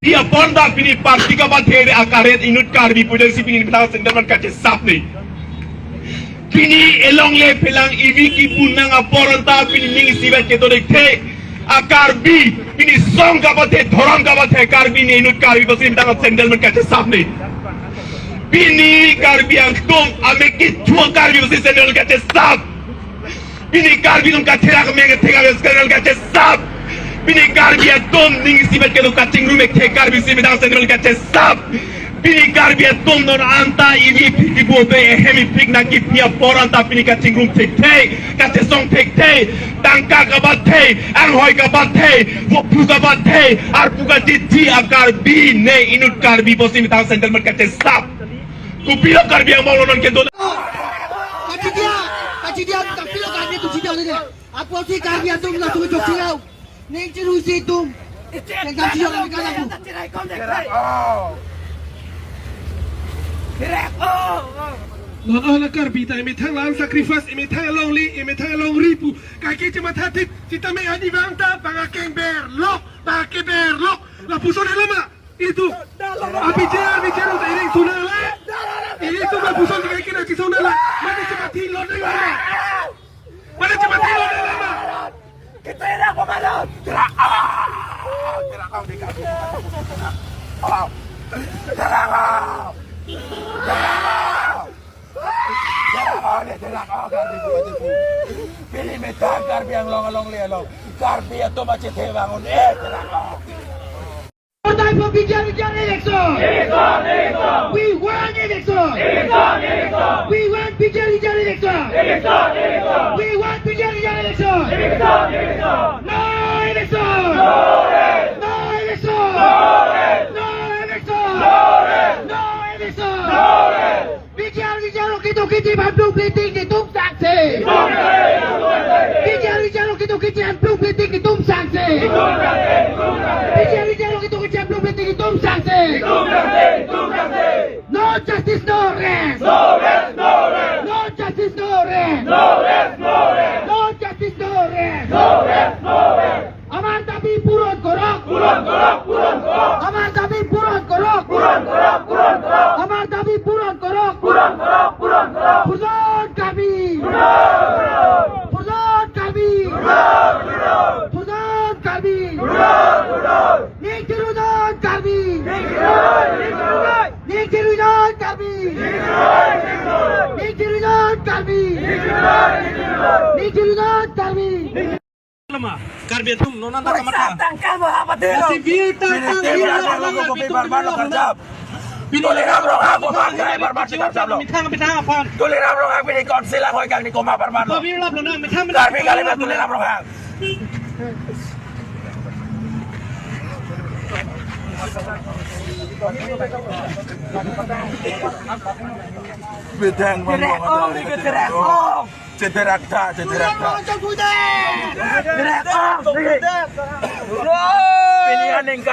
Dia ponda pini parti ka bathere akaret inut karbi pudel si pini bitang sendaman kace sapni. Pini elong le pelang iwi ki punang aporonta pini ning sibat ke todek te akarbi pini song ka bathe thoram ka bathe karbi ni inut karbi basi bitang sendaman kace sapni. Pini karbi ang tum ame ki chua karbi basi sendaman kace sap. Pini karbi tum kathera ka mege thega bas sendaman kace sap. Bini Garbia tom ning sibat ke cutting room ek Garbi si medang central ka sap. Bini Garbia tom non anta ivi piti bobe hemi pig na ki pia poranta bini cutting room tek ka song tek tangka ka bathe ang hoy ka bathe wo puga bathe ar puga titi Garbi ne inut Garbi bosi medang central ka sap. Kupilo Garbi ang maulonon ke do Kajidia kapilo Garbi tu sidia ni. Apo si Garbi atum na tu jokirau. Neng ceru situm, neng kasih orang kaya aku. Loh Garbi, tapi imi thang lang sacrifice, imi thang long li, imi thang long ripu. Kaki cuma tadi, kita me adi bangta, pakai berlok, lah puson lama itu. Bicara untuk ini sunala, ini tu puson tiga kira sunala. Mana cepat hilot lama, mana cepat hilot lama. Kita ini apa malam? Gerak kau di kaki. Gerak kau. Pilih metal Garbi yang long liang. Garbi itu macam bangun. Gerak kau. Time for bicara election. We want election. We want bicara election. We want bicara election. No election. No election. No election. No election. Bicara kita bantu politik itu saksi. Bicara kita bantu politik itu saksi. Bicara kita bantu politik itu saksi. No justice, no rest. No justice, no rest. No justice, no rest. Amar dabi puron korok. Amar dabi puron korok. Amar dabi puron korok. Puron kami. Puron kami. Puron kami. Nikirudon kami. Nikirudon kami. Nikirudon kami. Nikirudon kami. Garbi tum nonan tak kamar. Tangkal mo apa dia? Si Vita Tuloy na bro ako magkay barbar si Kapsablo. Mitang apaan? Tuloy na bro ako ni konsila ko kang ni Kuma barbar. Pabir lap lang mitang Garbi kali na tuloy na bro kang. Bidang mo. Cederak ta. Direk. Pilihan ng